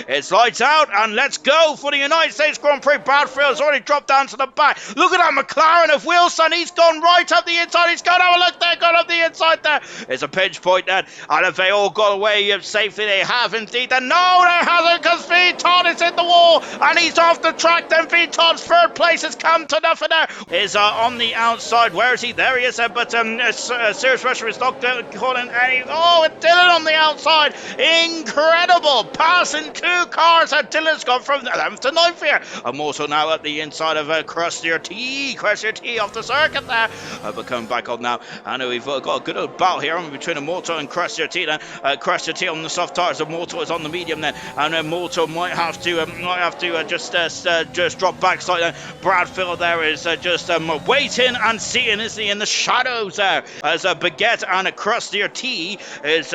It's lights out, and let's go for the United States Grand Prix. Bradfield's already dropped down to the back. Look at that McLaren of Wilson. He's gone right up the inside. He's gone, have a look there, gone up the inside there. It's a pinch point then. And if they all got away safely, they have indeed. And no, they hasn't, because Viton is in the wall, and he's off the track. Then Viton's third place has come to nothing there. Is on the outside. Where is he? There he is. But Serious Russia is not calling any. Oh, it's Dylan on the outside. Incredible. Passing two cars. Dylan's gone from 11th to 9th here. I'm also now at the inside of Crustier T. Crustier T off the circuit there. But coming back on now. I know we've got a good old battle here between Morto and Crustier T. Then Crustier T on the soft tires. And Morto is on the medium then. And Morto might have to just drop back slightly. Bradfield there is just waiting and seeing, is he, in the shadows there, as Baguette and Crustier T is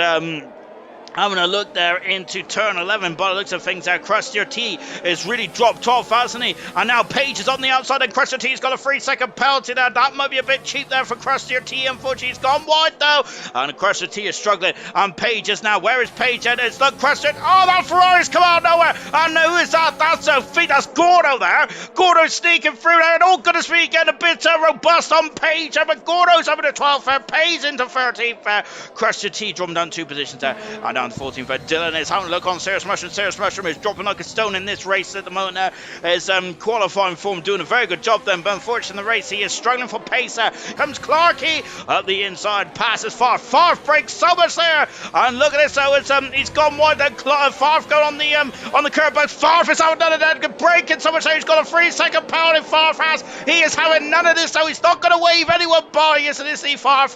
having a look there into turn 11. By the looks of things there, Crustier T is really dropped off, hasn't he? And now Page is on the outside, and Crustier T's got a 3-second penalty there. That might be a bit cheap there for Crustier T. Unfortunately, he's gone wide though, and Crustier T is struggling. And Page is now, where is Page? And it's not Crustier. Oh, that Ferrari's come out of nowhere. And who is that? That's Gordo there. Gordo's sneaking through there, and oh goodness me, getting a bit robust on Page. But Gordo's having a 12th there. Page into 13th there. Crustier T dropping down 2 positions there. And down 14th for Dylan is having a look on Serious Mushroom. Serious Mushroom is dropping like a stone in this race at the moment there. Is qualifying form, doing a very good job then, but unfortunately in the race he is struggling for pace there. Comes Clarkey up the inside, passes Farf breaks so much there, and look at this, so it's he's gone wide then. Farf going on the curb, but Farf is having none of that, breaking so much there. He's got a 3-second penalty. Farf has, he is having none of this, so he's not going to wave anyone by, isn't he, Farf?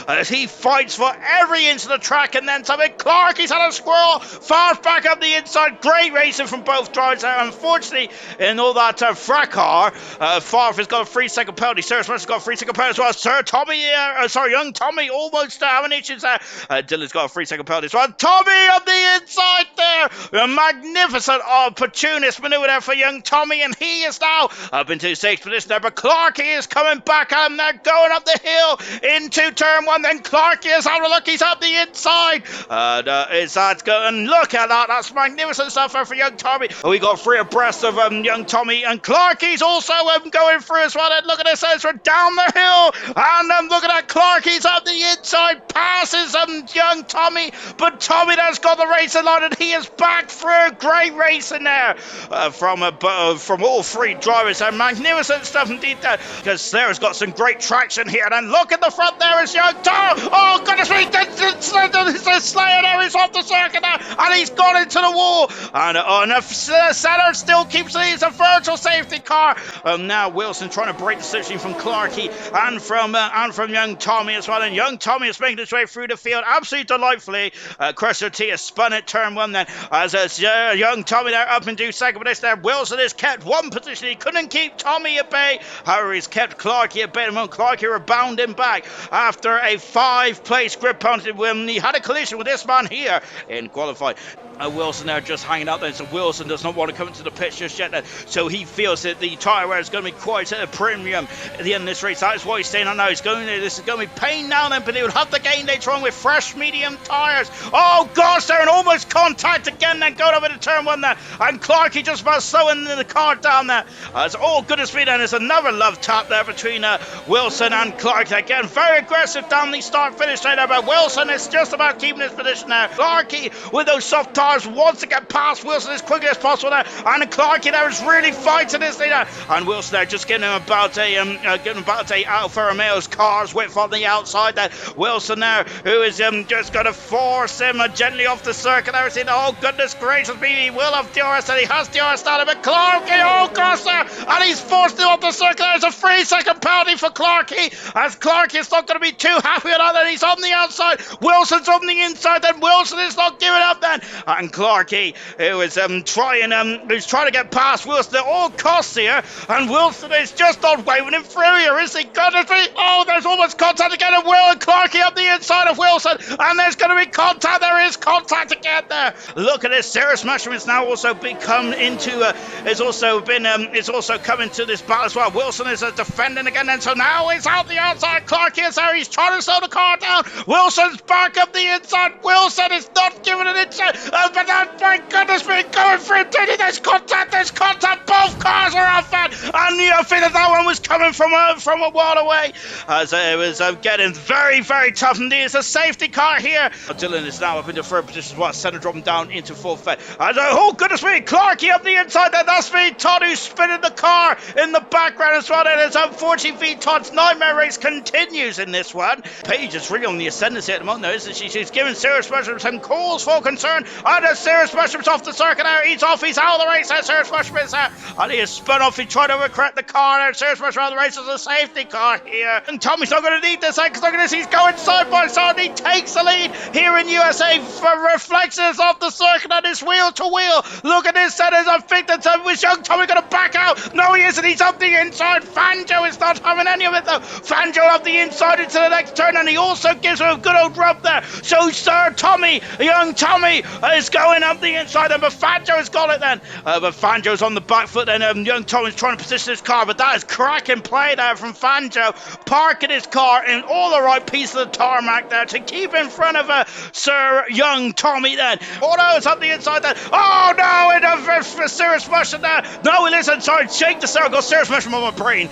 As he fights for every inch of the track, and then something. Clarkey's had a squirrel. Farf back up the inside. Great racing from both drivers there. Unfortunately, in all that fracas, Farf has got a 3-second penalty. Serious Mushroom's got a 3-second penalty as well. Young Tommy almost having issues there. Dylan's got a 3-second penalty as well. Tommy on the inside there. A magnificent opportunist maneuver there for young Tommy, and he is now up into 6th position there. But Clarkey is coming back, and they're going up the hill into turn 1. Then Clarkey is having a look. He's up the inside. That's going. Look at that. That's magnificent stuff for young Tommy. We got 3 abreast of young Tommy, and Clarkey's also going through as well. And look at this, as we're down the hill, and look at that. Clarkey's up the inside, passes young Tommy, but Tommy has got the racing line, and he is back through. Great racing there from all 3 drivers. And magnificent stuff indeed there, because Slater's got some great traction here. And look at the front, there is young Tommy. Oh goodness me, the Slater there is off the circuit there, and he's gone into the wall. And Slater still keeps it. It's a virtual safety car. Now Wilson trying to break the situation from Clarkey and from young Tommy as well. And young Tommy is making his way through the field absolutely delightfully. Crustier T has spun at turn 1 then, as young Tommy there up into 2nd position there. Wilson has kept 1 position. He couldn't keep Tommy at bay. However, he's kept Clarkey at bay. And Clarkey rebounding back after a 5-place grip penalty when he had a collision with this man here in qualifying. Wilson there just hanging out there, so Wilson does not want to come into the pits just yet then, so he feels that the tyre wear is going to be quite at a premium at the end of this race. That is why he's staying on now. This is going to be pain now then, but he will have to gain later on with fresh medium tyres. Oh gosh, they're in almost contact again then, going over to turn 1 there, and Clarkey just about slowing the car down there. Oh goodness me, then there's another love tap there between Wilson and Clarkey. Again, very aggressive down the start finish there, but Wilson is just about keeping his position there. Clarkey with those soft tyres wants to get past Wilson as quickly as possible there, and Clarkey there is really fighting this thing there, and Wilson there just getting him about a Alfa Romeo's car's width on the outside there. Wilson there, who is just going to force him gently off the circuit there. Oh goodness gracious me, he will have DRS, and he has DRS down, but Clarkey, oh gosh there, and he's forced him off the circuit. There's a 3-second penalty for Clarkey, as Clarkey is not going to be too happy with that, and he's on the outside. Wilson's on the inside, then Wilson is not giving up then, and Clarkey, who is trying to get past Wilson at all costs here, and Wilson is just not waving him through here, is he? Goodness me! Oh, there's almost contact again of Will and Clarkey up the inside of Wilson, and there's going to be contact. There is contact again there. Look at this. Serious Mushroom has now also become into it's also come into this battle as well. Wilson is defending again, and so now he's out the outside. Clarkey is there. He's trying to slow the car down. Wilson's back up the inside. Wilson is not giving it a chance. then. But my goodness me, going through Diddy. There's contact. Both cars are off, and I think that one was coming from a while away. As it was getting very, very tough. And there's a safety car here. Dylan is now up into third position as well. Center dropping down into fourth. Oh, goodness me, Clarkey up the inside there. That's me, Todd, who's spinning the car in the background as well. And it's unfortunately Todd's nightmare race continues in this one. Paige is really on the ascendancy at the moment, though, isn't she? She's giving Serious Mushrooms some calls for concern. And as Serious Mushrooms off the circuit there, he's off, he's out of the race. Serious Mushroom is out. And he has spun off, he tried to overcorrect the car there. Serious Mushroom out of the race. There's a safety car here. And Tommy's not going to need this, because look at this, he's going side by side. He takes the lead here in USA for reflexes off the circuit and his wheel to wheel. Look at this, I think that was young Tommy going to back out. No, he isn't. He's up the inside. Fanjo is not having any of it, though. Fanjo up the inside into the next turn, and he also gives him a good old rub there. So, Sir Tommy, young Tommy, is going up the inside, but Fanjo has got it then. But Fanjo's on the back foot, and young Tommy's trying to position his car, but that is cracking play there from Fanjo, parking his car in all the right piece of the tarmac there to keep in front of Sir Young Tommy then. Oh no, it's up the inside then. Oh no, it's a Serious Mushroom there. No, listen, sorry, shake the circle. Serious Mushroom on my brain.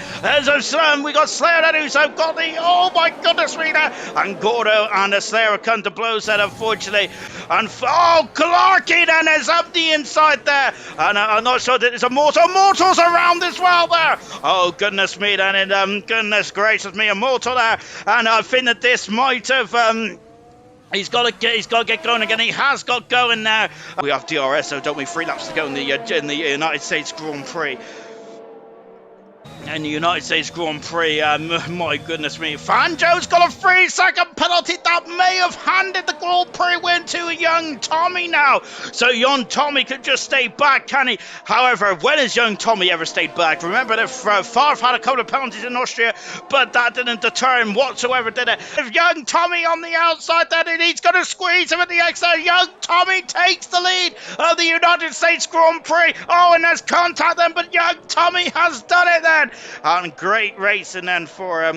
We got Slayer then, who's got the, oh my goodness me there. And Gordo and the Slayer come to blows then, unfortunately. And Clarky then is up the inside there. And I'm not sure that there's a Mortal's around as well there. Oh goodness me then, and goodness gracious me, a Mortal there. And I think that this might have he's got to get going again. He has got going now. We have DRS, so don't we? 3 laps to go in the United States Grand Prix. In the United States Grand Prix, my goodness me, Fanjo's got a 3-second penalty that may have handed the Grand Prix win to young Tommy now. So young Tommy could just stay back, can he? However, when has young Tommy ever stayed back? Remember that Favre had a couple of penalties in Austria, but that didn't deter him whatsoever, did it? If young Tommy on the outside, then he's going to squeeze him at the exit. Young Tommy takes the lead of the United States Grand Prix. Oh, and there's contact then, but young Tommy has done it then. And great racing then for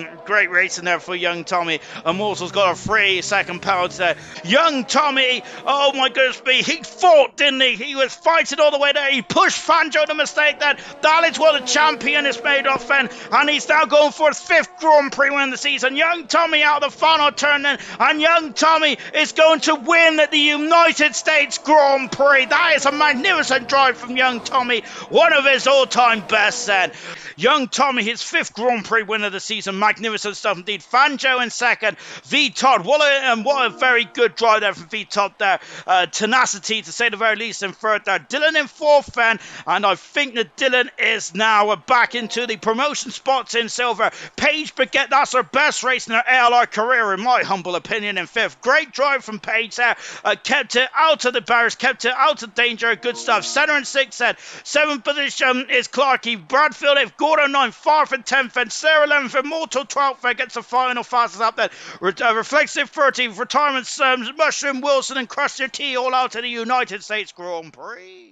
young Tommy. Immortal's got a 3-second penalty there. Young Tommy, oh my goodness me, he fought, didn't he? He was fighting all the way there. He pushed Fanjo the mistake then. That is what a champion is made of then. And he's now going for his 5th Grand Prix win of the season. Young Tommy out of the final turn then. And young Tommy is going to win the United States Grand Prix. That is a magnificent drive from young Tommy. One of his all-time bests then. Young Tommy, his 5th Grand Prix win of the season. Magnificent stuff indeed. Fanjo in second. V Todd, what a very good drive there from V Todd there. Tenacity, to say the very least, in third there. Dylan in 4th then. And I think that Dylan is now back into the promotion spots in silver. Paige Baguette, that's her best race in her ALR career, in my humble opinion, in 5th. Great drive from Paige there. Kept it out of the barriers, kept it out of danger. Good stuff. Center in 6th then. 7th position is Clarkey. Bradfield, if Gordo 9th, Farf in 10th, and Sarah 11th, Immortal 12th, gets the final fastest up then. Reflexive 30th, Retirement Mushroom, Wilson, and Crusher T all out in the United States Grand Prix.